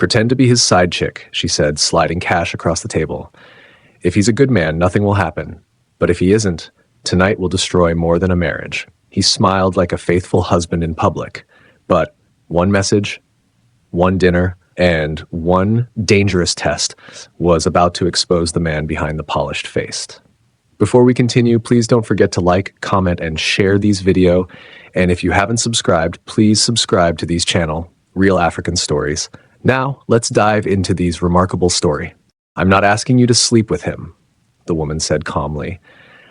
Pretend to be his side chick, she said, sliding cash across the table. If he's a good man, nothing will happen. But if he isn't, tonight will destroy more than a marriage. He smiled like a faithful husband in public. But one message, one dinner, and one dangerous test was about to expose the man behind the polished face. Before we continue, please don't forget to like, comment, and share these videos. And if you haven't subscribed, please subscribe to these channel, Real African Stories. Now, let's dive into these remarkable story. I'm not asking you to sleep with him, the woman said calmly.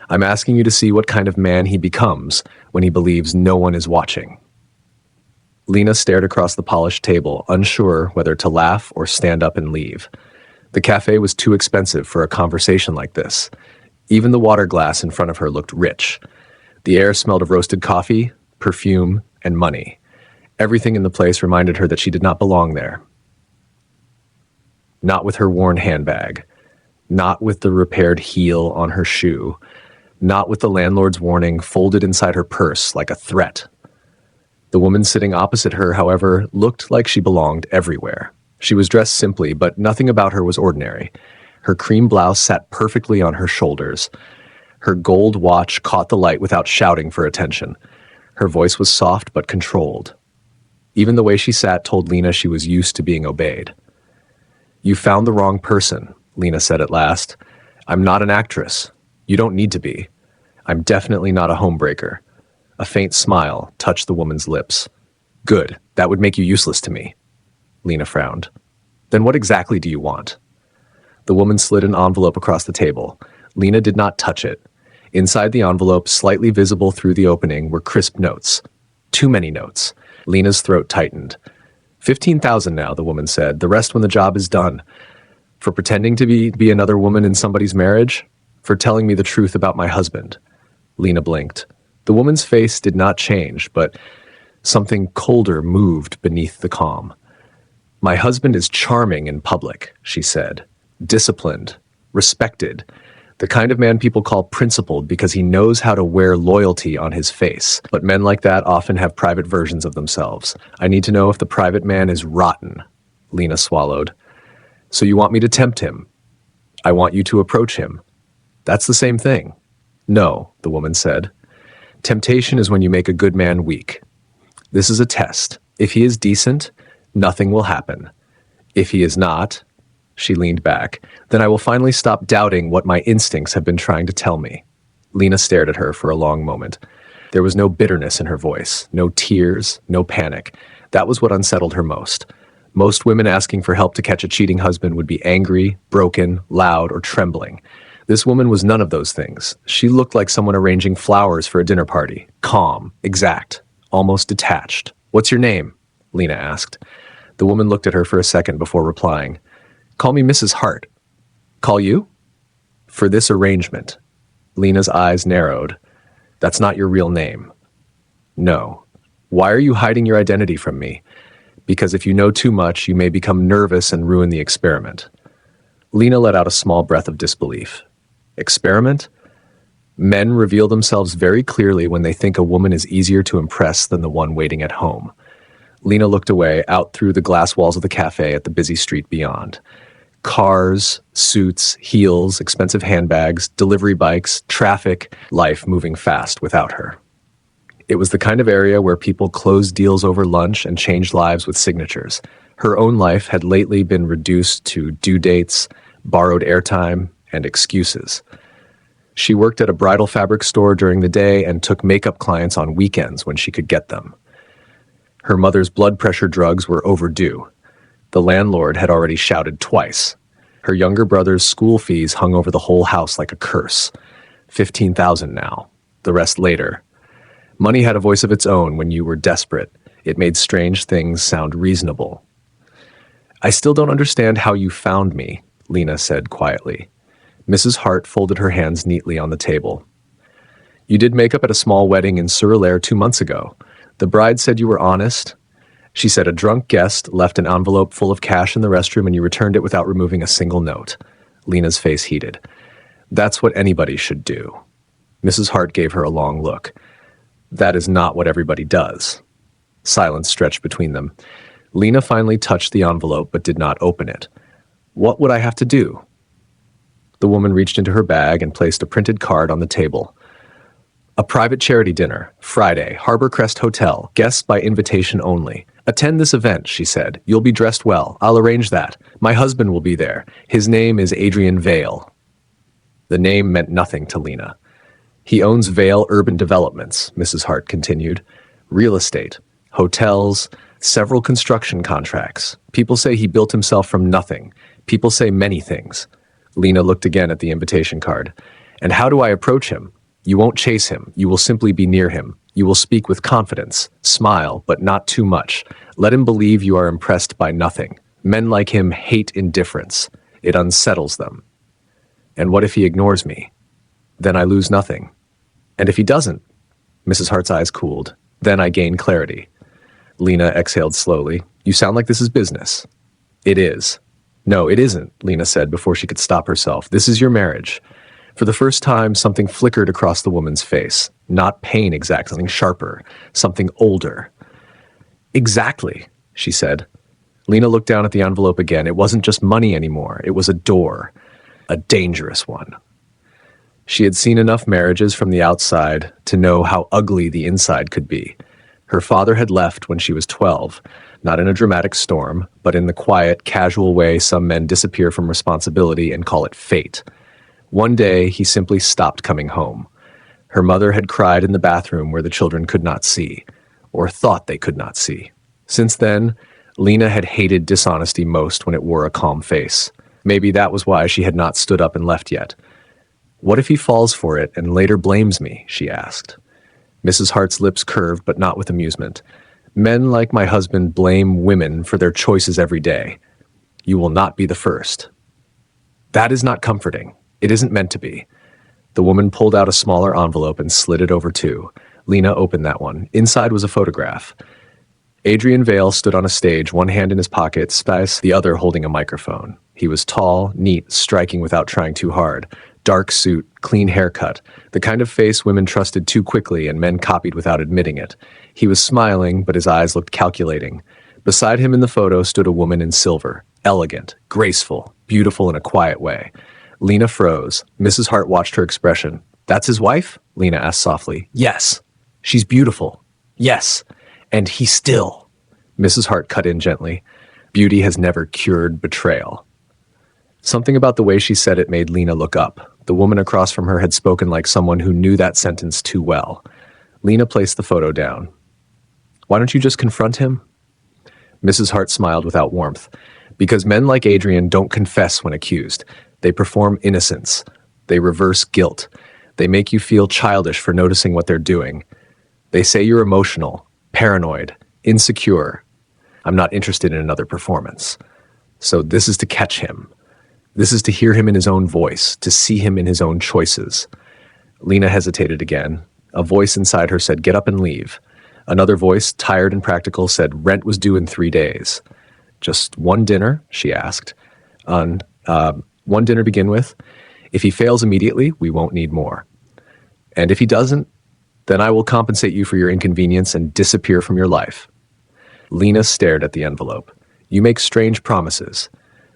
I'm asking you to see what kind of man he becomes when he believes no one is watching. Lena stared across the polished table, unsure whether to laugh or stand up and leave. The cafe was too expensive for a conversation like this. Even the water glass in front of her looked rich. The air smelled of roasted coffee, perfume, and money. Everything in the place reminded her that she did not belong there. Not with her worn handbag. Not with the repaired heel on her shoe. Not with the landlord's warning folded inside her purse like a threat. The woman sitting opposite her, however, looked like she belonged everywhere. She was dressed simply, but nothing about her was ordinary. Her cream blouse sat perfectly on her shoulders. Her gold watch caught the light without shouting for attention. Her voice was soft but controlled. Even the way she sat told Lena she was used to being obeyed. You found the wrong person, Lena said at last. I'm not an actress. You don't need to be. I'm definitely not a homebreaker. A faint smile touched the woman's lips. Good, that would make you useless to me. Lena frowned. Then what exactly do you want? The woman slid an envelope across the table. Lena did not touch it. Inside the envelope, slightly visible through the opening, were crisp notes. Too many notes. Lena's throat tightened. 15,000 now, the woman said. The rest when the job is done. For pretending to be another woman in somebody's marriage? For telling me the truth about my husband? Lena blinked. The woman's face did not change, but something colder moved beneath the calm. My husband is charming in public, she said. Disciplined. Respected. The kind of man people call principled because he knows how to wear loyalty on his face. But men like that often have private versions of themselves. I need to know if the private man is rotten. Lena swallowed. So you want me to tempt him? I want you to approach him. That's the same thing. No, the woman said. Temptation is when you make a good man weak. This is a test. If he is decent, nothing will happen. If he is not, she leaned back, then I will finally stop doubting what my instincts have been trying to tell me. Lena stared at her for a long moment. There was no bitterness in her voice, no tears, no panic. That was what unsettled her most. Most women asking for help to catch a cheating husband would be angry, broken, loud, or trembling. This woman was none of those things. She looked like someone arranging flowers for a dinner party. Calm, exact, almost detached. What's your name? Lena asked. The woman looked at her for a second before replying. Call me Mrs. Hart. Call you? For this arrangement. Lena's eyes narrowed. That's not your real name. No. Why are you hiding your identity from me? Because if you know too much, you may become nervous and ruin the experiment. Lena let out a small breath of disbelief. Experiment? Men reveal themselves very clearly when they think a woman is easier to impress than the one waiting at home. Lena looked away, out through the glass walls of the cafe at the busy street beyond. Cars, suits, heels, expensive handbags, delivery bikes, traffic, life moving fast without her. It was the kind of area where people closed deals over lunch and changed lives with signatures. Her own life had lately been reduced to due dates, borrowed airtime, and excuses. She worked at a bridal fabric store during the day and took makeup clients on weekends when she could get them. Her mother's blood pressure drugs were overdue. The landlord had already shouted twice. Her younger brother's school fees hung over the whole house like a curse. 15,000 now. The rest later. Money had a voice of its own when you were desperate. It made strange things sound reasonable. I still don't understand how you found me, Lena said quietly. Mrs. Hart folded her hands neatly on the table. You did makeup at a small wedding in Sur-Alaire 2 months ago. The bride said you were honest. She said a drunk guest left an envelope full of cash in the restroom and you returned it without removing a single note. Lena's face heated. That's what anybody should do. Mrs. Hart gave her a long look. That is not what everybody does. Silence stretched between them. Lena finally touched the envelope but did not open it. What would I have to do? The woman reached into her bag and placed a printed card on the table. A private charity dinner, Friday, Harbor Crest Hotel, guests by invitation only. Attend this event, she said. You'll be dressed well. I'll arrange that. My husband will be there. His name is Adrian Vale. The name meant nothing to Lena. He owns Vale Urban Developments, Mrs. Hart continued. Real estate, hotels, several construction contracts. People say he built himself from nothing. People say many things. Lena looked again at the invitation card. And how do I approach him? You won't chase him. You will simply be near him. You will speak with confidence. Smile, but not too much. Let him believe you are impressed by nothing. Men like him hate indifference. It unsettles them. And what if he ignores me? Then I lose nothing. And if he doesn't? Mrs. Hart's eyes cooled. Then I gain clarity. Lena exhaled slowly. You sound like this is business. It is. No, it isn't, Lena said before she could stop herself. This is your marriage. For the first time, something flickered across the woman's face. Not pain exactly, something sharper, something older. Exactly, she said. Lena looked down at the envelope again. It wasn't just money anymore. It was a door. A dangerous one. She had seen enough marriages from the outside to know how ugly the inside could be. Her father had left when she was 12, not in a dramatic storm, but in the quiet, casual way some men disappear from responsibility and call it fate. One day, he simply stopped coming home. Her mother had cried in the bathroom where the children could not see, or thought they could not see. Since then, Lena had hated dishonesty most when it wore a calm face. Maybe that was why she had not stood up and left yet. What if he falls for it and later blames me? She asked. Mrs. Hart's lips curved, but not with amusement. Men like my husband blame women for their choices every day. You will not be the first. That is not comforting. It isn't meant to be. The woman pulled out a smaller envelope and slid it over too. Lena opened that one. Inside was a photograph. Adrian Vale stood on a stage, one hand in his pocket, the other holding a microphone. He was tall, neat, striking without trying too hard. Dark suit, clean haircut, the kind of face women trusted too quickly and men copied without admitting it. He was smiling, but his eyes looked calculating. Beside him in the photo stood a woman in silver, elegant, graceful, beautiful in a quiet way. Lena froze. Mrs. Hart watched her expression. That's his wife? Lena asked softly. Yes. She's beautiful. Yes. And he still. Mrs. Hart cut in gently. Beauty has never cured betrayal. Something about the way she said it made Lena look up. The woman across from her had spoken like someone who knew that sentence too well. Lena placed the photo down. Why don't you just confront him? Mrs. Hart smiled without warmth. Because men like Adrian don't confess when accused. They perform innocence. They reverse guilt. They make you feel childish for noticing what they're doing. They say you're emotional, paranoid, insecure. I'm not interested in another performance. So this is to catch him. This is to hear him in his own voice, to see him in his own choices. Lena hesitated again. A voice inside her said, get up and leave. Another voice, tired and practical, said, rent was due in 3 days. Just one dinner, she asked. One dinner to begin with. If he fails immediately, we won't need more. And if he doesn't, then I will compensate you for your inconvenience and disappear from your life. Lena stared at the envelope. You make strange promises.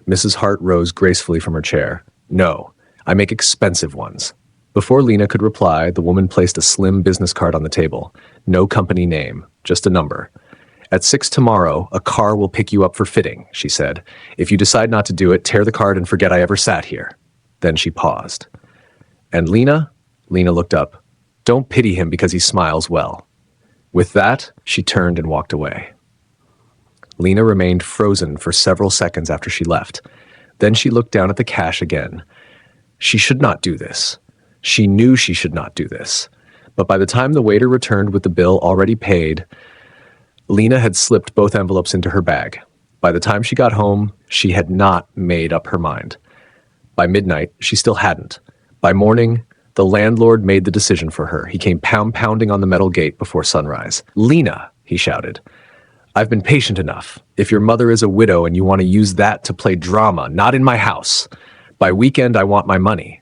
Mrs. Hart rose gracefully from her chair. No, I make expensive ones. Before Lena could reply, the woman placed a slim business card on the table. No company name, just a number. At 6 tomorrow, a car will pick you up for fitting, she said. If you decide not to do it, tear the card and forget I ever sat here. Then she paused. And Lena? Lena looked up. Don't pity him because he smiles well. With that, she turned and walked away. Lena remained frozen for several seconds after she left. Then she looked down at the cash again. She should not do this. She knew she should not do this. But by the time the waiter returned with the bill already paid, Lena had slipped both envelopes into her bag. By the time she got home, she had not made up her mind. By midnight, she still hadn't. By morning, the landlord made the decision for her. He came pounding on the metal gate before sunrise. Lena, he shouted, I've been patient enough. If your mother is a widow and you want to use that to play drama, not in my house. By weekend, I want my money.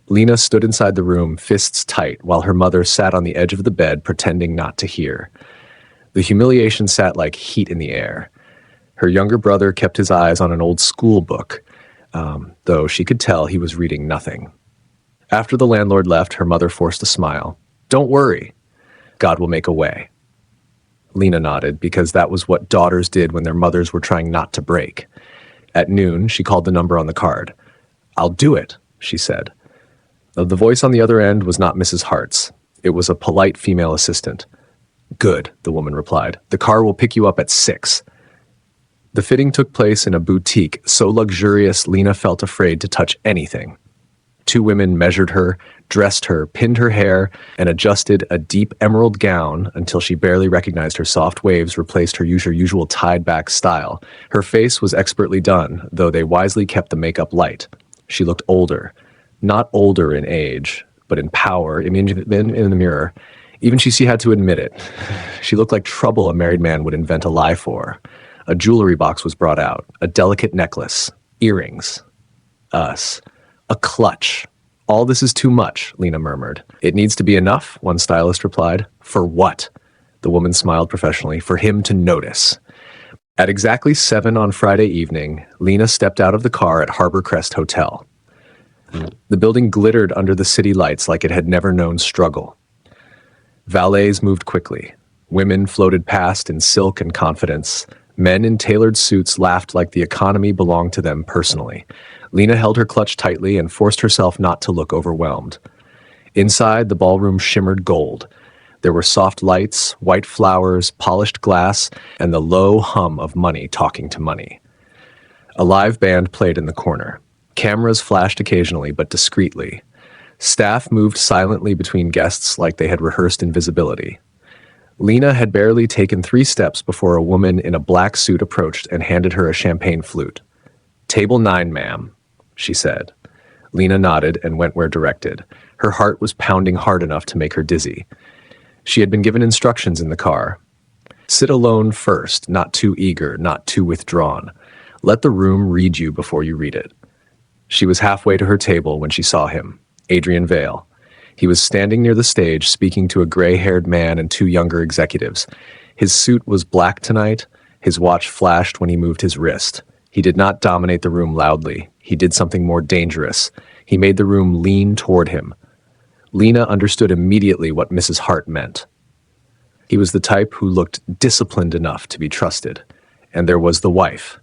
Lena stood inside the room, fists tight, while her mother sat on the edge of the bed, pretending not to hear. The humiliation sat like heat in the air. Her younger brother kept his eyes on an old school book, though she could tell he was reading nothing. After the landlord left, her mother forced a smile. "Don't worry. God will make a way." Lena nodded, because that was what daughters did when their mothers were trying not to break. At noon, she called the number on the card. "I'll do it," she said. The voice on the other end was not Mrs. Hart's. It was a polite female assistant. "Good," the woman replied. "The car will pick you up at 6. The fitting took place in a boutique so luxurious Lena felt afraid to touch anything. 2 women measured her, dressed her, pinned her hair, and adjusted a deep emerald gown until she barely recognized her soft waves replaced her usual tied-back style. Her face was expertly done, though they wisely kept the makeup light. She looked older. Not older in age, but in power, in the mirror. Even she had to admit it. She looked like trouble a married man would invent a lie for. A jewelry box was brought out, a delicate necklace, earrings. Us. A clutch. "All this is too much," Lena murmured. "It needs to be enough," one stylist replied. "For what?" The woman smiled professionally. "For him to notice." At exactly 7 on Friday evening, Lena stepped out of the car at Harbor Crest Hotel. The building glittered under the city lights like it had never known struggle. Valets moved quickly. Women floated past in silk and confidence. Men in tailored suits laughed like the economy belonged to them personally. Lena held her clutch tightly and forced herself not to look overwhelmed. Inside, the ballroom shimmered gold. There were soft lights, white flowers, polished glass, and the low hum of money talking to money. A live band played in the corner. Cameras flashed occasionally, but discreetly. Staff moved silently between guests like they had rehearsed invisibility. Lena had barely taken 3 steps before a woman in a black suit approached and handed her a champagne flute. "Table 9, ma'am," she said. Lena nodded and went where directed. Her heart was pounding hard enough to make her dizzy. She had been given instructions in the car. Sit alone first, not too eager, not too withdrawn. Let the room read you before you read it. She was halfway to her table when she saw him, Adrian Vale. He was standing near the stage, speaking to a gray-haired man and 2 younger executives. His suit was black tonight. His watch flashed when he moved his wrist. He did not dominate the room loudly. He did something more dangerous. He made the room lean toward him. Lena understood immediately what Mrs. Hart meant. He was the type who looked disciplined enough to be trusted. And there was the wife.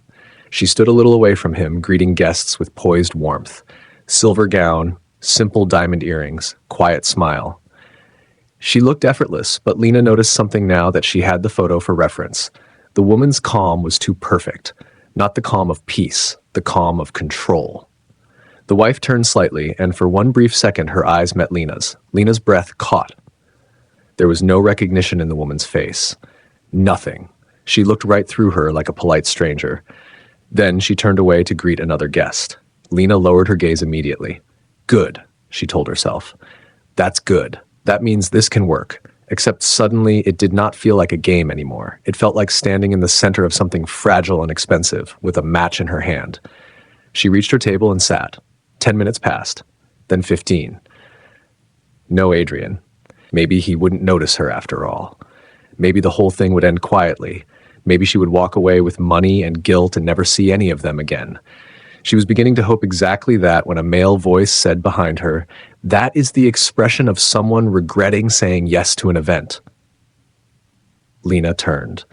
She stood a little away from him, greeting guests with poised warmth. Silver gown, simple diamond earrings, quiet smile. She looked effortless, but Lena noticed something now that she had the photo for reference. The woman's calm was too perfect. Not the calm of peace, the calm of control. The wife turned slightly, and for one brief second her eyes met Lena's. Lena's breath caught. There was no recognition in the woman's face. Nothing. She looked right through her like a polite stranger. Then she turned away to greet another guest. Lena lowered her gaze immediately. "Good," she told herself. "That's good. That means this can work." Except suddenly it did not feel like a game anymore. It felt like standing in the center of something fragile and expensive, with a match in her hand. She reached her table and sat. 10 minutes passed. Then 15. No Adrian. Maybe he wouldn't notice her after all. Maybe the whole thing would end quietly. Maybe she would walk away with money and guilt and never see any of them again. She was beginning to hope exactly that when a male voice said behind her, "That is the expression of someone regretting saying yes to an event." Lena turned.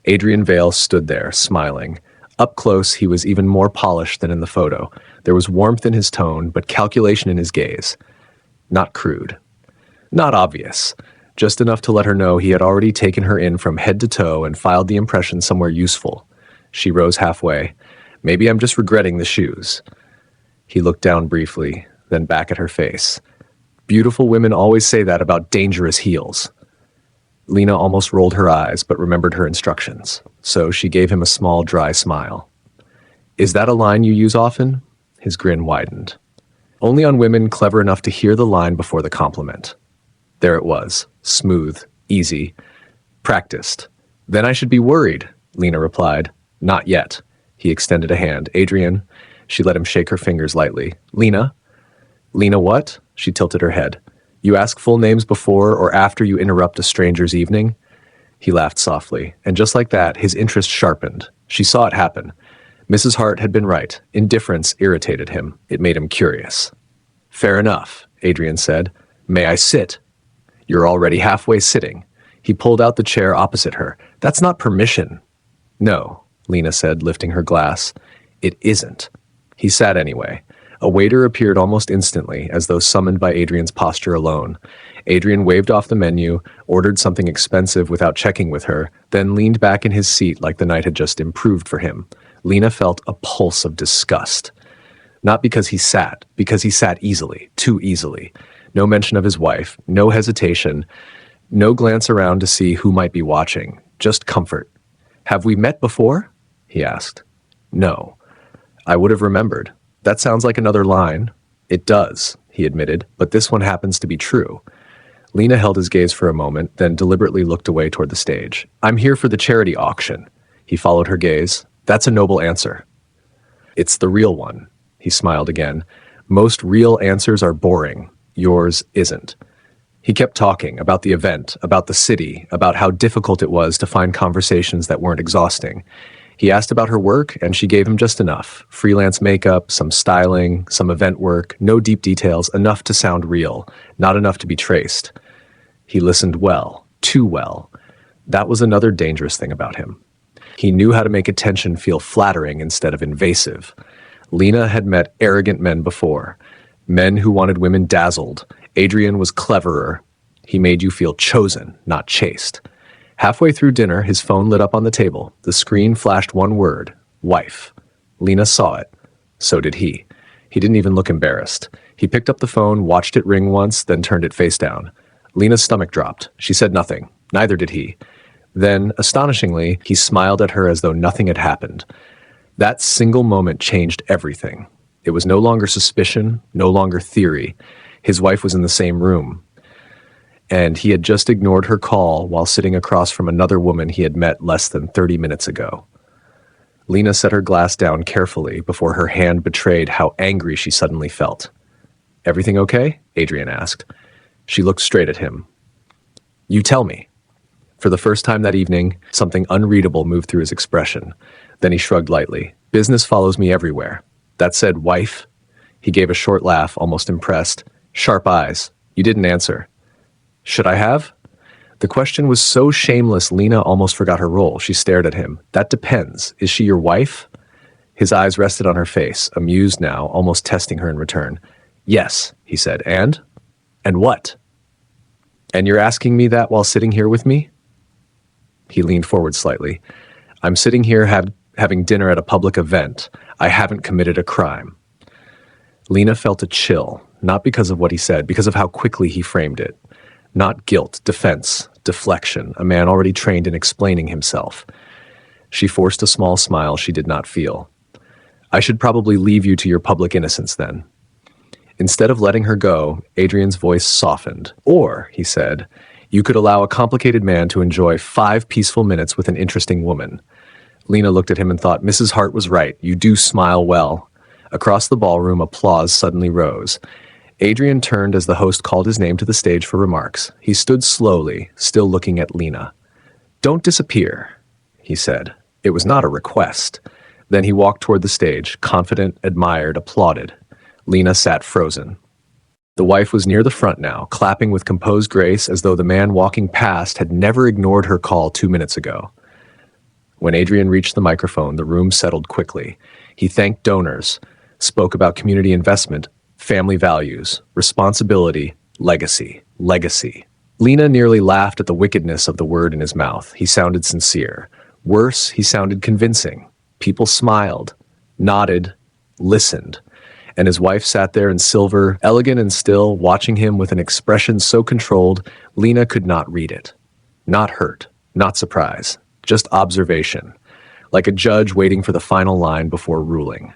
Adrian Vale stood there, smiling. Up close, he was even more polished than in the photo. There was warmth in his tone, but calculation in his gaze. Not crude. Not obvious. Just enough to let her know he had already taken her in from head to toe and filed the impression somewhere useful. She rose halfway. "Maybe I'm just regretting the shoes." He looked down briefly, then back at her face. "Beautiful women always say that about dangerous heels." Lena almost rolled her eyes, but remembered her instructions, so she gave him a small, dry smile. "Is that a line you use often?" His grin widened. "Only on women clever enough to hear the line before the compliment." There it was, smooth, easy, practiced. "Then I should be worried," Lena replied. "Not yet." He extended a hand. "Adrian." She let him shake her fingers lightly. "Lena?" "Lena what?" She tilted her head. "You ask full names before or after you interrupt a stranger's evening?" He laughed softly, and just like that, his interest sharpened. She saw it happen. Mrs. Hart had been right. Indifference irritated him. It made him curious. "Fair enough," Adrian said. "May I sit?" "You're already halfway sitting." He pulled out the chair opposite her. "That's not permission." "No," Lena said, lifting her glass. "It isn't." He sat anyway. A waiter appeared almost instantly, as though summoned by Adrian's posture alone. Adrian waved off the menu, ordered something expensive without checking with her, then leaned back in his seat like the night had just improved for him. Lena felt a pulse of disgust. Not because he sat easily, too easily. No mention of his wife, no hesitation, no glance around to see who might be watching, just comfort. "Have we met before?" he asked. "No." "I would have remembered. That sounds like another line." "It does," he admitted, "but this one happens to be true." Lena held his gaze for a moment, then deliberately looked away toward the stage. "I'm here for the charity auction." He followed her gaze. "That's a noble answer." "It's the real one." He smiled again. "Most real answers are boring. Yours isn't." He kept talking about the event, about the city, about how difficult it was to find conversations that weren't exhausting. He asked about her work, and she gave him just enough. Freelance makeup, some styling, some event work, no deep details, enough to sound real, not enough to be traced. He listened well, too well. That was another dangerous thing about him. He knew how to make attention feel flattering instead of invasive. Lena had met arrogant men before, men who wanted women dazzled. Adrian was cleverer. He made you feel chosen, not chased. Halfway through dinner, his phone lit up on the table. The screen flashed one word: wife. Lena saw it. So did he. He didn't even look embarrassed. He picked up the phone, watched it ring once, then turned it face down. Lena's stomach dropped. She said nothing. Neither did he. Then, astonishingly, he smiled at her as though nothing had happened. That single moment changed everything. It was no longer suspicion, no longer theory. His wife was in the same room. And he had just ignored her call while sitting across from another woman he had met less than 30 minutes ago. Lena set her glass down carefully before her hand betrayed how angry she suddenly felt. "Everything okay?" Adrian asked. She looked straight at him. "You tell me." For the first time that evening, something unreadable moved through his expression. Then he shrugged lightly. "Business follows me everywhere." "That said, wife?" He gave a short laugh, almost impressed. "Sharp eyes. You didn't answer." "Should I have?" The question was so shameless, Lena almost forgot her role. She stared at him. "That depends. Is she your wife?" His eyes rested on her face, amused now, almost testing her in return. "Yes," he said. "And?" "And what?" "And you're asking me that while sitting here with me?" He leaned forward slightly. "I'm sitting here having dinner at a public event. I haven't committed a crime." Lena felt a chill, not because of what he said, because of how quickly he framed it. Not guilt, defense, deflection, a man already trained in explaining himself. She forced a small smile she did not feel. "I should probably leave you to your public innocence then." Instead of letting her go, Adrian's voice softened. "Or," he said, "you could allow a complicated man to enjoy 5 peaceful minutes with an interesting woman." Lena looked at him and thought, Mrs. Hart was right. You do smile well. Across the ballroom, applause suddenly rose. Adrian turned as the host called his name to the stage for remarks. He stood slowly, still looking at Lena. "Don't disappear," he said. It was not a request. Then he walked toward the stage, confident, admired, applauded. Lena sat frozen. The wife was near the front now, clapping with composed grace as though the man walking past had never ignored her call 2 minutes ago. When Adrian reached the microphone, the room settled quickly. He thanked donors, spoke about community investment, family values, responsibility, legacy, legacy. Lena nearly laughed at the wickedness of the word in his mouth. He sounded sincere. Worse, he sounded convincing. People smiled, nodded, listened. And his wife sat there in silver, elegant and still, watching him with an expression so controlled, Lena could not read it. Not hurt, not surprise, just observation, like a judge waiting for the final line before ruling.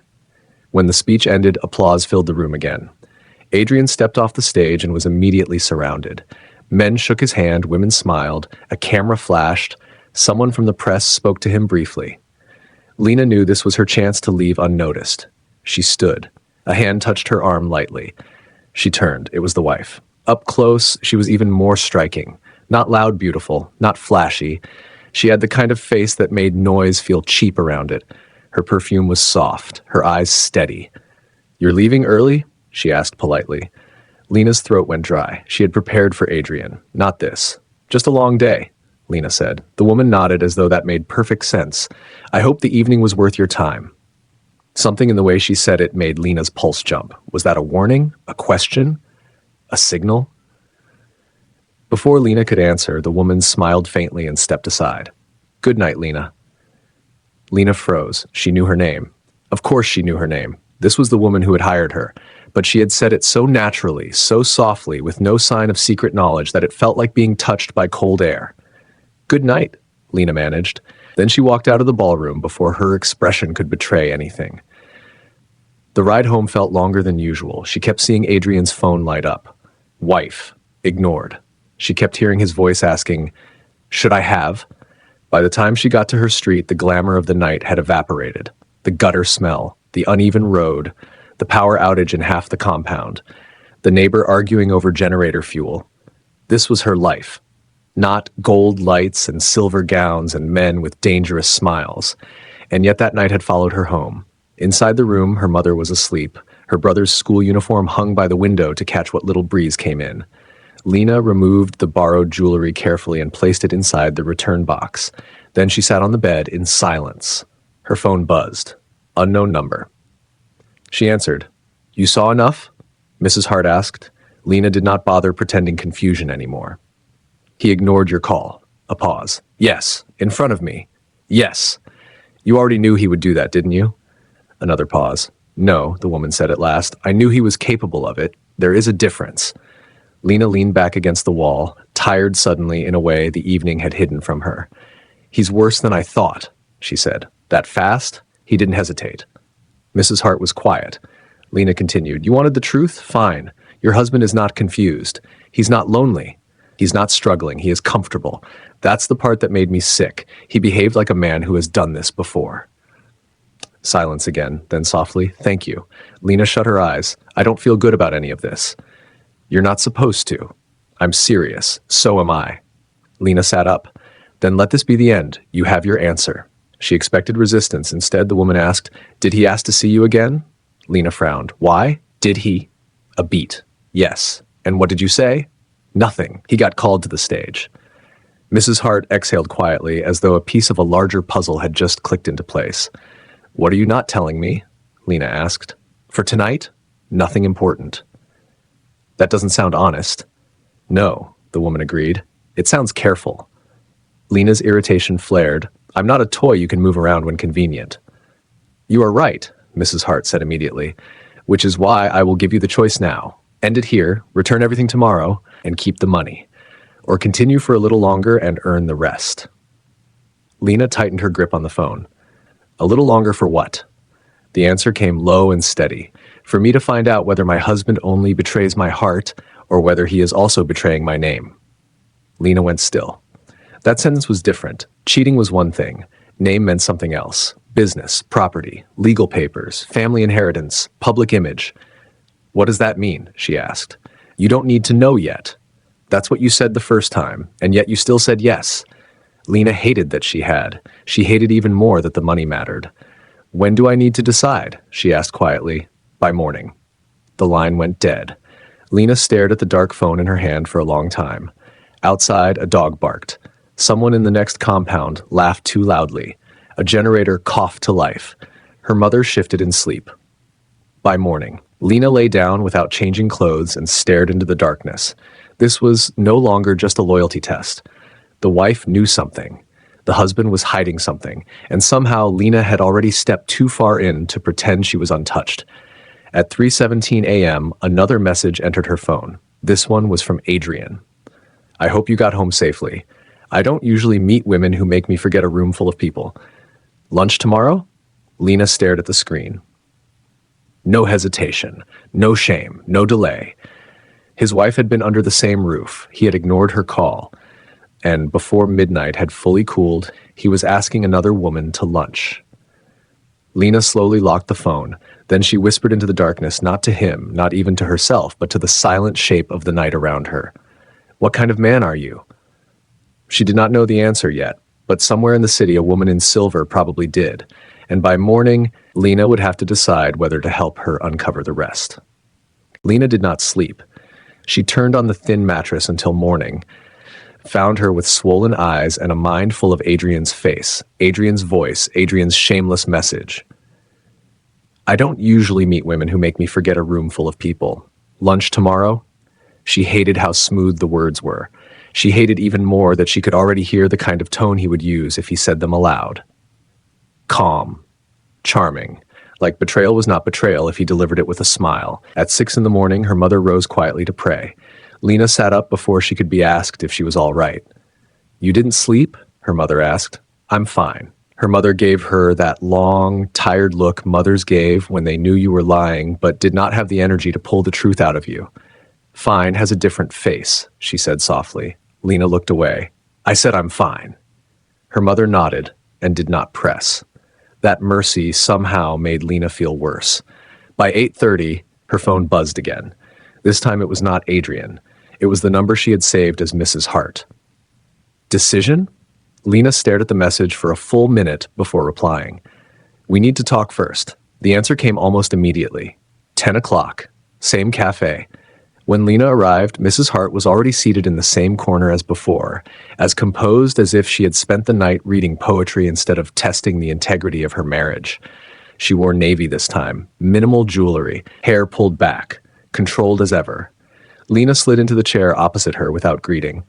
When the speech ended, applause filled the room again. Adrian stepped off the stage and was immediately surrounded. Men shook his hand, women smiled, a camera flashed, someone from the press spoke to him briefly. Lena knew this was her chance to leave unnoticed. She stood. A hand touched her arm lightly. She turned. It was the wife. Up close, she was even more striking. Not loud beautiful, not flashy, She had the kind of face that made noise feel cheap around it. Her perfume was soft, her eyes steady. "You're leaving early?" she asked politely. Lena's throat went dry. She had prepared for Adrian. Not this. "Just a long day," Lena said. The woman nodded as though that made perfect sense. "I hope the evening was worth your time." Something in the way she said it made Lena's pulse jump. Was that a warning? A question? A signal? Before Lena could answer, the woman smiled faintly and stepped aside. "Good night, Lena." Lena froze. She knew her name. Of course she knew her name. This was the woman who had hired her. But she had said it so naturally, so softly, with no sign of secret knowledge that it felt like being touched by cold air. "Good night," Lena managed. Then she walked out of the ballroom before her expression could betray anything. The ride home felt longer than usual. She kept seeing Adrian's phone light up. Wife. Ignored. She kept hearing his voice asking, "Should I have?" By the time she got to her street, the glamour of the night had evaporated. The gutter smell, the uneven road, the power outage in half the compound, the neighbor arguing over generator fuel. This was her life. Not gold lights and silver gowns and men with dangerous smiles. And yet that night had followed her home. Inside the room, her mother was asleep. Her brother's school uniform hung by the window to catch what little breeze came in. Lena removed the borrowed jewelry carefully and placed it inside the return box. Then she sat on the bed in silence. Her phone buzzed. Unknown number. She answered. "You saw enough?" Mrs. Hart asked. Lena did not bother pretending confusion anymore. "He ignored your call." A pause. "Yes. In front of me." "Yes. You already knew he would do that, didn't you?" Another pause. "No," the woman said at last. "I knew he was capable of it. There is a difference." Lena leaned back against the wall, tired suddenly in a way the evening had hidden from her. "He's worse than I thought," she said. "That fast?" He didn't hesitate. Mrs. Hart was quiet. Lena continued. "You wanted the truth? Fine. Your husband is not confused. He's not lonely. He's not struggling. He is comfortable. That's the part that made me sick. He behaved like a man who has done this before." Silence again, then softly, "Thank you." Lena shut her eyes. "I don't feel good about any of this." "You're not supposed to." "I'm serious. So am I." Lena sat up. "Then let this be the end. You have your answer." She expected resistance. Instead, the woman asked, "Did he ask to see you again?" Lena frowned. "Why? Did he?" A beat. "Yes." "And what did you say?" "Nothing. He got called to the stage." Mrs. Hart exhaled quietly, as though a piece of a larger puzzle had just clicked into place. "What are you not telling me?" Lena asked. "For tonight? Nothing important." "That doesn't sound honest." "No," the woman agreed. "It sounds careful." Lena's irritation flared. "I'm not a toy you can move around when convenient." "You are right," Mrs. Hart said immediately, "which is why I will give you the choice now. End it here, return everything tomorrow, and keep the money. Or continue for a little longer and earn the rest." Lena tightened her grip on the phone. "A little longer for what?" The answer came low and steady. "For me to find out whether my husband only betrays my heart or whether he is also betraying my name." Lena went still. That sentence was different. Cheating was one thing. Name meant something else. Business, property, legal papers, family inheritance, public image. "What does that mean?" she asked. "You don't need to know yet." "That's what you said the first time, and yet you still said yes." Lena hated that she had. She hated even more that the money mattered. "When do I need to decide?" she asked quietly. "By morning." The line went dead. Lena stared at the dark phone in her hand for a long time. Outside, a dog barked. Someone in the next compound laughed too loudly. A generator coughed to life. Her mother shifted in sleep. By morning, Lena lay down without changing clothes and stared into the darkness. This was no longer just a loyalty test. The wife knew something. The husband was hiding something, and somehow Lena had already stepped too far in to pretend she was untouched. At 3:17 a.m., another message entered her phone. This one was from Adrian. "I hope you got home safely. I don't usually meet women who make me forget a room full of people. Lunch tomorrow?" Lena stared at the screen. No hesitation, no shame, no delay. His wife had been under the same roof. He had ignored her call. And before midnight had fully cooled, he was asking another woman to lunch. Lena slowly locked the phone. Then she whispered into the darkness, not to him, not even to herself, but to the silent shape of the night around her. "What kind of man are you?" She did not know the answer yet, but somewhere in the city a woman in silver probably did, and by morning, Lena would have to decide whether to help her uncover the rest. Lena did not sleep. She turned on the thin mattress until morning, found her with swollen eyes and a mind full of Adrian's face, Adrian's voice, Adrian's shameless message. I don't usually meet women who make me forget a room full of people. Lunch tomorrow? She hated how smooth the words were. She hated even more that she could already hear the kind of tone he would use if he said them aloud. Calm. Charming. Like betrayal was not betrayal if he delivered it with a smile. At 6 a.m, her mother rose quietly to pray. Lena sat up before she could be asked if she was all right. You didn't sleep? Her mother asked. I'm fine. Her mother gave her that long, tired look mothers gave when they knew you were lying but did not have the energy to pull the truth out of you. Fine has a different face, she said softly. Lena looked away. I said I'm fine. Her mother nodded and did not press. That mercy somehow made Lena feel worse. By 8:30, her phone buzzed again. This time it was not Adrian. It was the number she had saved as Mrs. Hart. Decision? Lena stared at the message for a full minute before replying. We need to talk first. The answer came almost immediately. 10 o'clock. Same cafe. When Lena arrived, Mrs. Hart was already seated in the same corner as before, as composed as if she had spent the night reading poetry instead of testing the integrity of her marriage. She wore navy this time, minimal jewelry, hair pulled back, controlled as ever. Lena slid into the chair opposite her without greeting.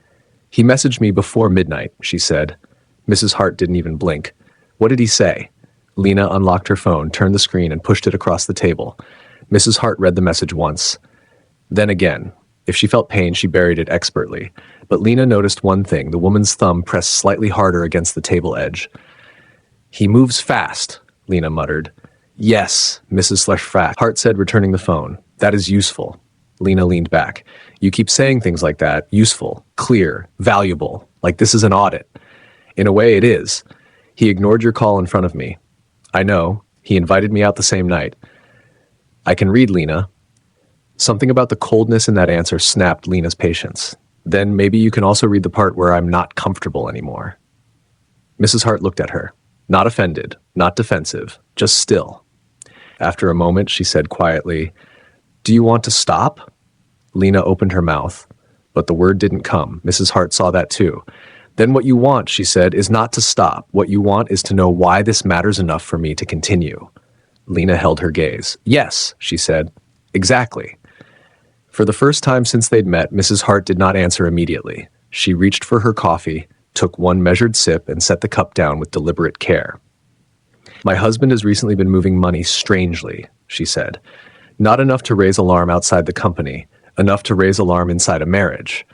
He messaged me before midnight, she said. Mrs. Hart didn't even blink. What did he say? Lena unlocked her phone, turned the screen, and pushed it across the table. Mrs. Hart read the message once. Then again. If she felt pain, she buried it expertly. But Lena noticed one thing, the woman's thumb pressed slightly harder against the table edge. He moves fast, Lena muttered. Yes, Mrs. Hart said, returning the phone. That is useful. Lena leaned back. You keep saying things like that. Useful, clear, valuable. Like this is an audit. In a way, it is. He ignored your call in front of me. I know. He invited me out the same night. I can read, Lena. Something about the coldness in that answer snapped Lena's patience. Then maybe you can also read the part where I'm not comfortable anymore. Mrs. Hart looked at her. Not offended, not defensive, just still. After a moment, she said quietly, Do you want to stop? Lena opened her mouth, but the word didn't come. Mrs. Hart saw that too. Then what you want, she said, is not to stop. What you want is to know why this matters enough for me to continue. Lena held her gaze. Yes, she said. Exactly. For the first time since they'd met, Mrs. Hart did not answer immediately. She reached for her coffee, took one measured sip, and set the cup down with deliberate care. My husband has recently been moving money strangely, she said. Not enough to raise alarm outside the company, enough to raise alarm inside a marriage.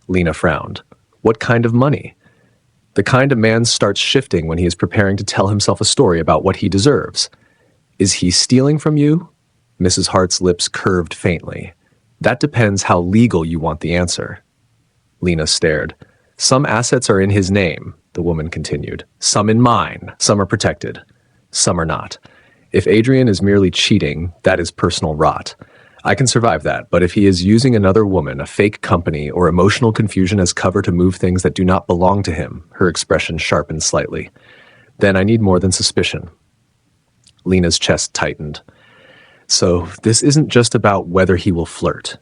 Lena frowned. What kind of money? The kind a man starts shifting when he is preparing to tell himself a story about what he deserves. Is he stealing from you? Mrs. Hart's lips curved faintly. That depends how legal you want the answer. Lena stared. Some assets are in his name, the woman continued. Some in mine. Some are protected. Some are not. If Adrian is merely cheating, that is personal rot. I can survive that, but if he is using another woman, a fake company, or emotional confusion as cover to move things that do not belong to him, her expression sharpened slightly, then I need more than suspicion. Lena's chest tightened. So this isn't just about whether he will flirt.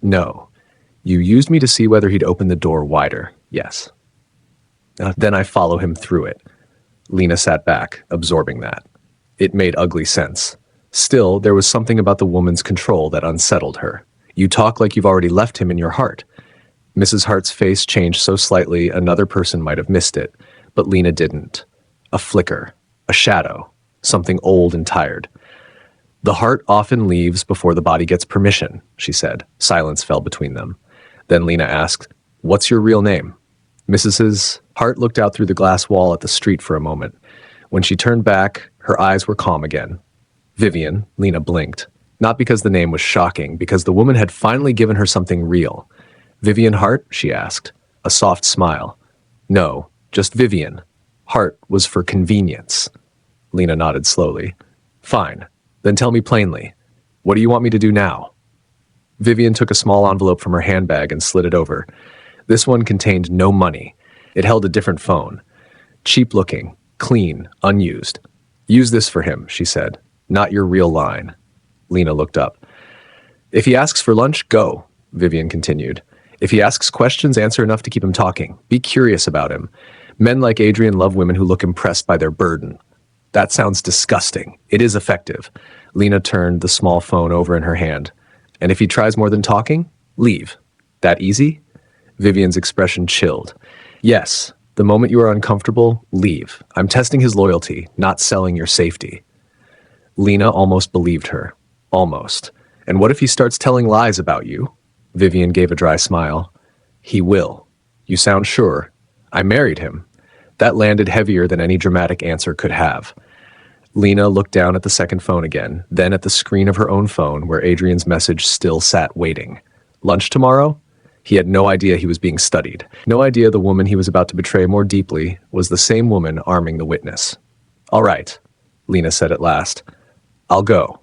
No. You used me to see whether he'd open the door wider. Yes. Then I follow him through it. Lena sat back, absorbing that. It made ugly sense. Still, there was something about the woman's control that unsettled her. You talk like you've already left him in your heart. Mrs. Hart's face changed so slightly another person might have missed it, but Lena didn't. A flicker, a shadow, something old and tired. The heart often leaves before the body gets permission, she said. Silence fell between them. Then Lena asked, What's your real name? Mrs. Hart looked out through the glass wall at the street for a moment. When she turned back, her eyes were calm again. Vivian, Lena blinked. Not because the name was shocking, because the woman had finally given her something real. Vivian Hart, she asked. A soft smile. No, just Vivian. Hart was for convenience. Lena nodded slowly. Fine. Then tell me plainly. What do you want me to do now? Vivian took a small envelope from her handbag and slid it over. This one contained no money. It held a different phone. Cheap looking, clean, unused. Use this for him, she said. Not your real line. Lena looked up. If he asks for lunch, go, Vivian continued. If he asks questions, answer enough to keep him talking. Be curious about him. Men like Adrian love women who look impressed by their burden. That sounds disgusting. It is effective. Lena turned the small phone over in her hand. And if he tries more than talking, leave. That easy? Vivian's expression chilled. Yes. The moment you are uncomfortable, leave. I'm testing his loyalty, not selling your safety. Lena almost believed her. Almost. And what if he starts telling lies about you? Vivian gave a dry smile. He will. You sound sure. I married him. That landed heavier than any dramatic answer could have. Lena looked down at the second phone again, then at the screen of her own phone where Adrian's message still sat waiting. Lunch tomorrow? He had no idea he was being studied. No idea the woman he was about to betray more deeply was the same woman arming the witness. All right, Lena said at last. I'll go.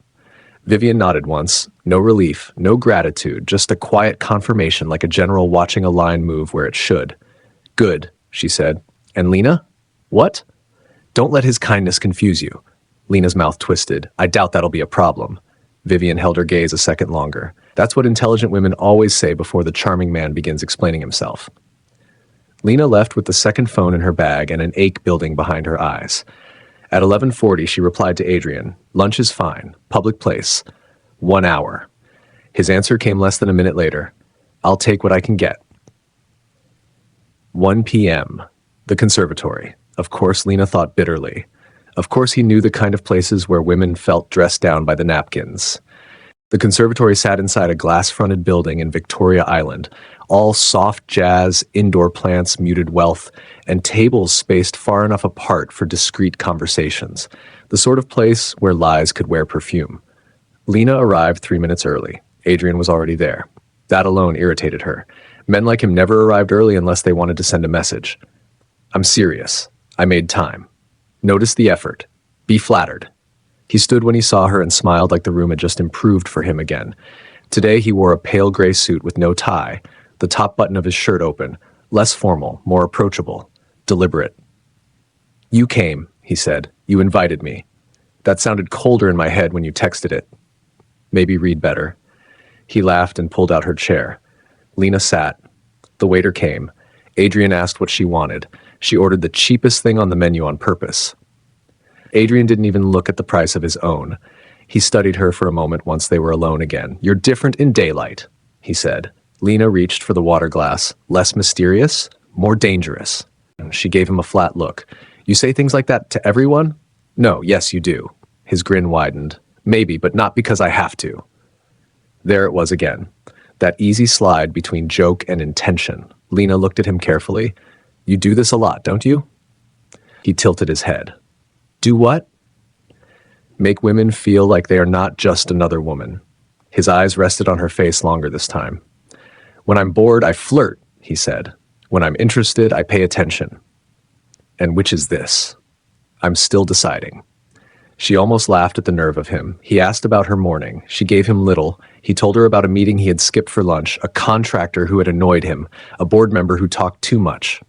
Vivian nodded once. No relief, no gratitude, just a quiet confirmation like a general watching a line move where it should. Good, she said. And Lena? What? Don't let his kindness confuse you. Lena's mouth twisted. I doubt that'll be a problem. Vivian held her gaze a second longer. That's what intelligent women always say before the charming man begins explaining himself. Lena left with the second phone in her bag and an ache building behind her eyes. At 11:40, she replied to Adrian, lunch is fine, public place, 1 hour. His answer came less than a minute later. I'll take what I can get. 1 p.m. The conservatory. Of course, Lena thought bitterly. Of course, he knew the kind of places where women felt dressed down by the napkins. The conservatory sat inside a glass-fronted building in Victoria Island, all soft jazz, indoor plants, muted wealth, and tables spaced far enough apart for discreet conversations, the sort of place where lies could wear perfume. Lena arrived 3 minutes early. Adrian was already there. That alone irritated her. Men like him never arrived early unless they wanted to send a message. I'm serious. I made time. Notice the effort. Be flattered. He stood when he saw her and smiled like the room had just improved for him again. Today he wore a pale gray suit with no tie, the top button of his shirt open, less formal, more approachable, deliberate. You came, he said. You invited me. That sounded colder in my head when you texted it. Maybe read better. He laughed and pulled out her chair. Lena sat. The waiter came. Adrian asked what she wanted. She ordered the cheapest thing on the menu on purpose. Adrian didn't even look at the price of his own. He studied her for a moment once they were alone again. You're different in daylight, he said. Lena reached for the water glass. Less mysterious, more dangerous. She gave him a flat look. You say things like that to everyone? No, yes, you do. His grin widened. Maybe, but not because I have to. There it was again. That easy slide between joke and intention. Lena looked at him carefully. You do this a lot, don't you? He tilted his head. Do what? Make women feel like they are not just another woman. His eyes rested on her face longer this time. When I'm bored, I flirt, he said. When I'm interested, I pay attention. And which is this? I'm still deciding. She almost laughed at the nerve of him. He asked about her morning. She gave him little. He told her about a meeting he had skipped for lunch, a contractor who had annoyed him, a board member who talked too much.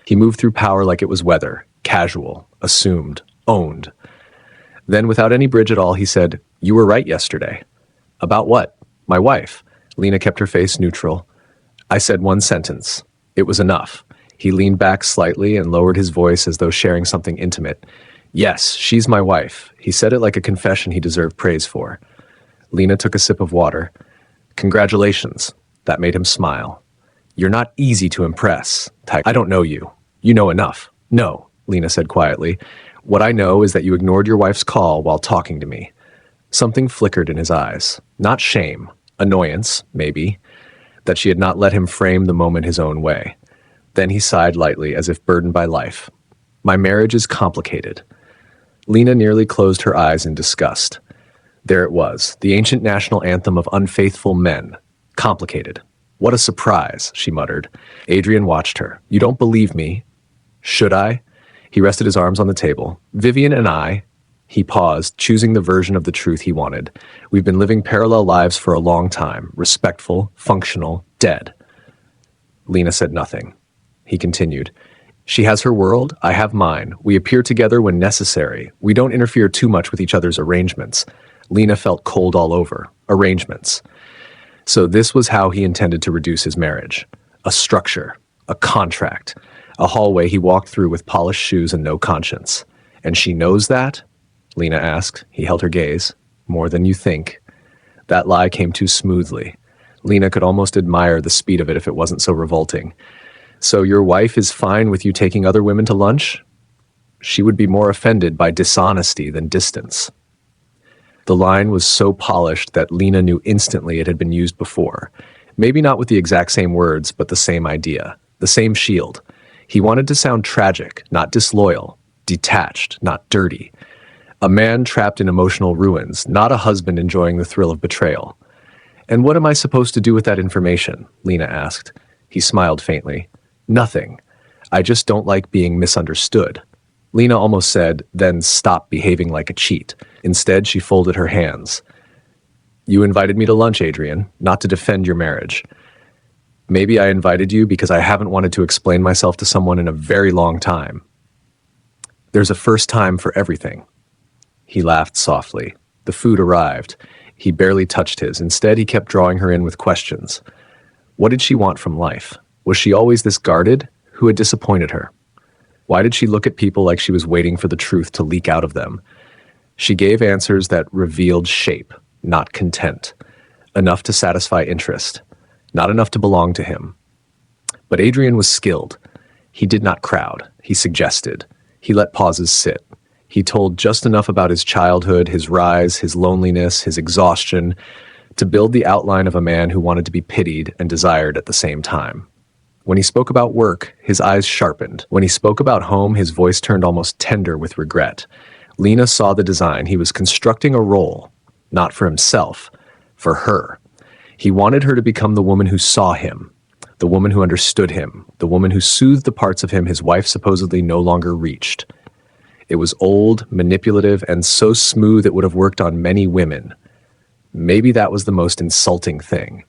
He moved through power like it was weather, casual, assumed, owned. Then, without any bridge at all, he said, You were right yesterday. About what? My wife. Lena kept her face neutral. I said one sentence. It was enough. He leaned back slightly and lowered his voice as though sharing something intimate. Yes, she's my wife. He said it like a confession he deserved praise for. Lena took a sip of water. Congratulations. That made him smile. You're not easy to impress. I don't know you. You know enough. No, Lena said quietly. What I know is that you ignored your wife's call while talking to me. Something flickered in his eyes. Not shame. Annoyance, maybe. That she had not let him frame the moment his own way. Then he sighed lightly, as if burdened by life. My marriage is complicated. Lena nearly closed her eyes in disgust. There it was, the ancient national anthem of unfaithful men. Complicated. What a surprise, she muttered. Adrian watched her. You don't believe me. Should I? He rested his arms on the table. Vivian and I... He paused, choosing the version of the truth he wanted. We've been living parallel lives for a long time. Respectful, functional, dead. Lena said nothing. He continued. She has her world, I have mine. We appear together when necessary. We don't interfere too much with each other's arrangements. Lena felt cold all over. Arrangements. So this was how he intended to reduce his marriage. A structure. A contract. A hallway he walked through with polished shoes and no conscience. And she knows that? Lena asked. He held her gaze. More than you think. That lie came too smoothly. Lena could almost admire the speed of it if it wasn't so revolting. So your wife is fine with you taking other women to lunch? She would be more offended by dishonesty than distance. The line was so polished that Lena knew instantly it had been used before. Maybe not with the exact same words, but the same idea. The same shield. He wanted to sound tragic, not disloyal. Detached, not dirty. A man trapped in emotional ruins, not a husband enjoying the thrill of betrayal. And what am I supposed to do with that information? Lena asked. He smiled faintly. Nothing. I just don't like being misunderstood. Lena almost said, then stop behaving like a cheat. Instead, she folded her hands. You invited me to lunch, Adrian, not to defend your marriage. Maybe I invited you because I haven't wanted to explain myself to someone in a very long time. There's a first time for everything. He laughed softly. The food arrived. He barely touched his. Instead, he kept drawing her in with questions. What did she want from life? Was she always this guarded? Who had disappointed her? Why did she look at people like she was waiting for the truth to leak out of them? She gave answers that revealed shape, not content. Enough to satisfy interest. Not enough to belong to him. But Adrian was skilled. He did not crowd. He suggested. He let pauses sit. He told just enough about his childhood, his rise, his loneliness, his exhaustion, to build the outline of a man who wanted to be pitied and desired at the same time. When he spoke about work, his eyes sharpened. When he spoke about home, his voice turned almost tender with regret. Lena saw the design. He was constructing a role, not for himself, for her. He wanted her to become the woman who saw him, the woman who understood him, the woman who soothed the parts of him his wife supposedly no longer reached. It was old, manipulative, and so smooth it would have worked on many women. Maybe that was the most insulting thing.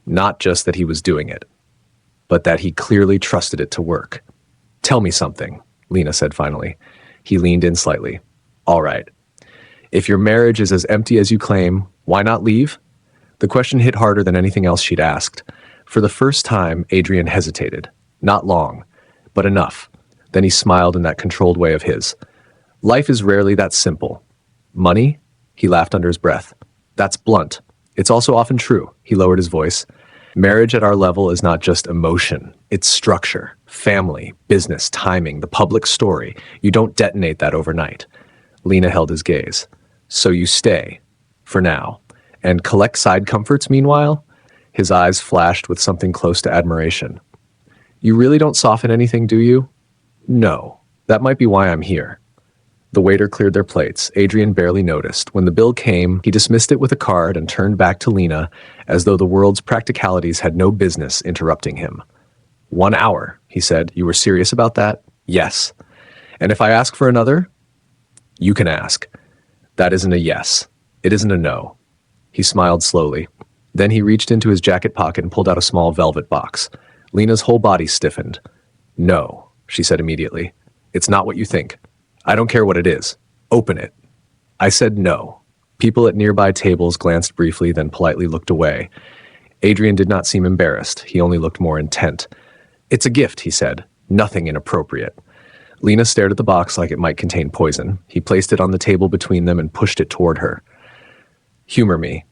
Not just that he was doing it, but that he clearly trusted it to work. Tell me something, Lena said finally. He leaned in slightly. All right. If your marriage is as empty as you claim, why not leave? The question hit harder than anything else she'd asked. For the first time, Adrian hesitated. Not long, but enough. Then he smiled in that controlled way of his. Life is rarely that simple. Money? He laughed under his breath. That's blunt. It's also often true. He lowered his voice. Marriage at our level is not just emotion. It's structure, family, business, timing, the public story. You don't detonate that overnight. Lena held his gaze. So you stay, for now, and collect side comforts meanwhile? His eyes flashed with something close to admiration. You really don't soften anything, do you? No. That might be why I'm here. The waiter cleared their plates. Adrian barely noticed. When the bill came, he dismissed it with a card and turned back to Lena as though the world's practicalities had no business interrupting him. 1 hour, he said. You were serious about that? Yes. And if I ask for another? You can ask. That isn't a yes. It isn't a no. He smiled slowly. Then he reached into his jacket pocket and pulled out a small velvet box. Lena's whole body stiffened. No, she said immediately. It's not what you think. I don't care what it is. Open it. I said no. People at nearby tables glanced briefly, then politely looked away. Adrian did not seem embarrassed. He only looked more intent. It's a gift, he said. Nothing inappropriate. Lena stared at the box like it might contain poison. He placed it on the table between them and pushed it toward her. Humor me.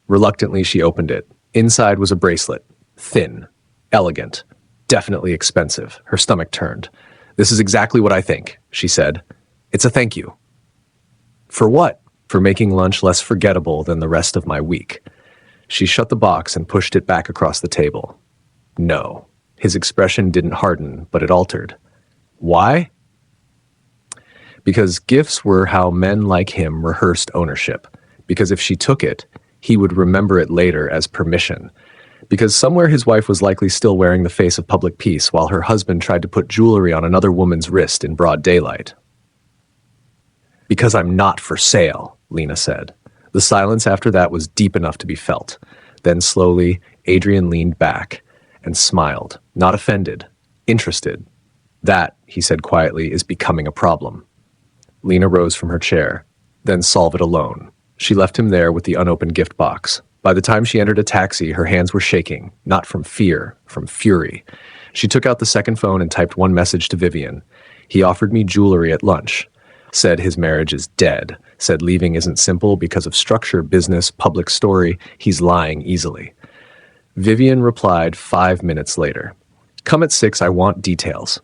Reluctantly, she opened it. Inside was a bracelet. Thin. Elegant. Definitely expensive. Her stomach turned. This is exactly what I think, she said. It's a thank you. For what? For making lunch less forgettable than the rest of my week. She shut the box and pushed it back across the table. No. His expression didn't harden, but it altered. Why? Because gifts were how men like him rehearsed ownership. Because if she took it, he would remember it later as permission. Because somewhere his wife was likely still wearing the face of public peace while her husband tried to put jewelry on another woman's wrist in broad daylight. Because I'm not for sale, Lena said. The silence after that was deep enough to be felt. Then slowly, Adrian leaned back and smiled, not offended, interested. That, he said quietly, is becoming a problem. Lena rose from her chair. Then solve it alone. She left him there with the unopened gift box. By the time she entered a taxi, her hands were shaking, not from fear, from fury. She took out the second phone and typed one message to Vivian. He offered me jewelry at lunch. Said his marriage is dead. Said leaving isn't simple because of structure, business, public story. He's lying easily. Vivian replied 5 minutes later. Come at 6, I want details.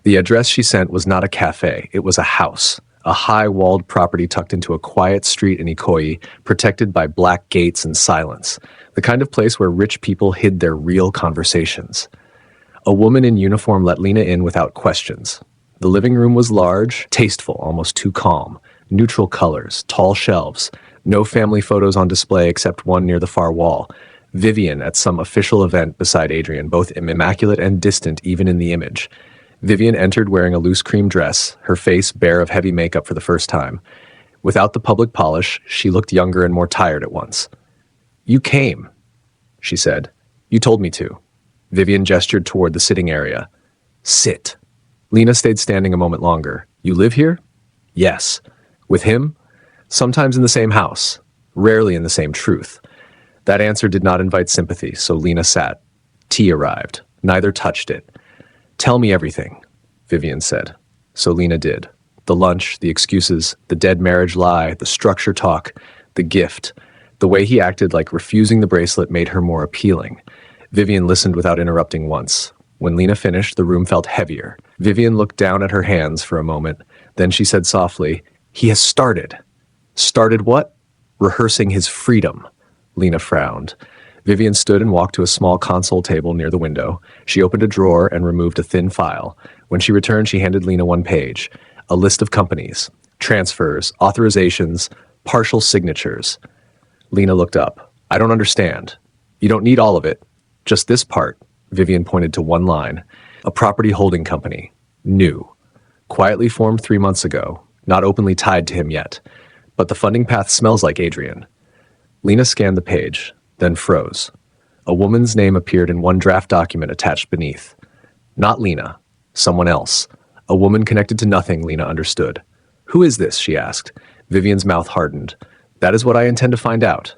The address she sent was not a cafe, it was a house. A high-walled property tucked into a quiet street in Ikoyi, protected by black gates and silence. The kind of place where rich people hid their real conversations. A woman in uniform let Lena in without questions. The living room was large, tasteful, almost too calm. Neutral colors, tall shelves. No family photos on display except one near the far wall. Vivian at some official event beside Adrian, both immaculate and distant even in the image. Vivian entered wearing a loose cream dress, her face bare of heavy makeup for the first time. Without the public polish, she looked younger and more tired at once. You came, she said. You told me to. Vivian gestured toward the sitting area. Sit. Lena stayed standing a moment longer. You live here? Yes. With him? Sometimes in the same house. Rarely in the same truth. That answer did not invite sympathy, so Lena sat. Tea arrived. Neither touched it. Tell me everything, Vivian said. So Lena did. The lunch, the excuses, the dead marriage lie, the structure talk, the gift. The way he acted like refusing the bracelet made her more appealing. Vivian listened without interrupting once. When Lena finished, the room felt heavier. Vivian looked down at her hands for a moment. Then she said softly, He has started. Started what? Rehearsing his freedom. Lena frowned. Vivian stood and walked to a small console table near the window. She opened a drawer and removed a thin file. When she returned, she handed Lena one page. A list of companies, transfers, authorizations, partial signatures. Lena looked up. I don't understand. You don't need all of it. Just this part. Vivian pointed to one line. A property holding company. New. Quietly formed 3 months ago. Not openly tied to him yet. But the funding path smells like Adrian. Lena scanned the page, then froze. A woman's name appeared in one draft document attached beneath. Not Lena. Someone else. A woman connected to nothing, Lena understood. Who is this? She asked. Vivian's mouth hardened. That is what I intend to find out.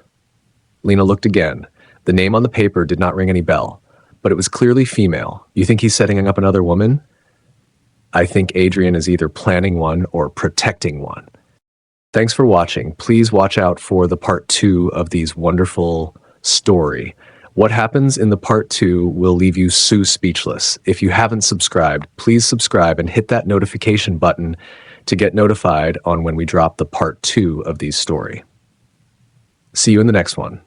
Lena looked again. The name on the paper did not ring any bell. But it was clearly female. You think he's setting up another woman? I think Adrian is either planning one or protecting one. Thanks for watching. Please watch out for the part 2 of these wonderful story. What happens in the part 2 will leave you speechless. If you haven't subscribed, please subscribe and hit that notification button to get notified on when we drop the part 2 of these story. See you in the next one.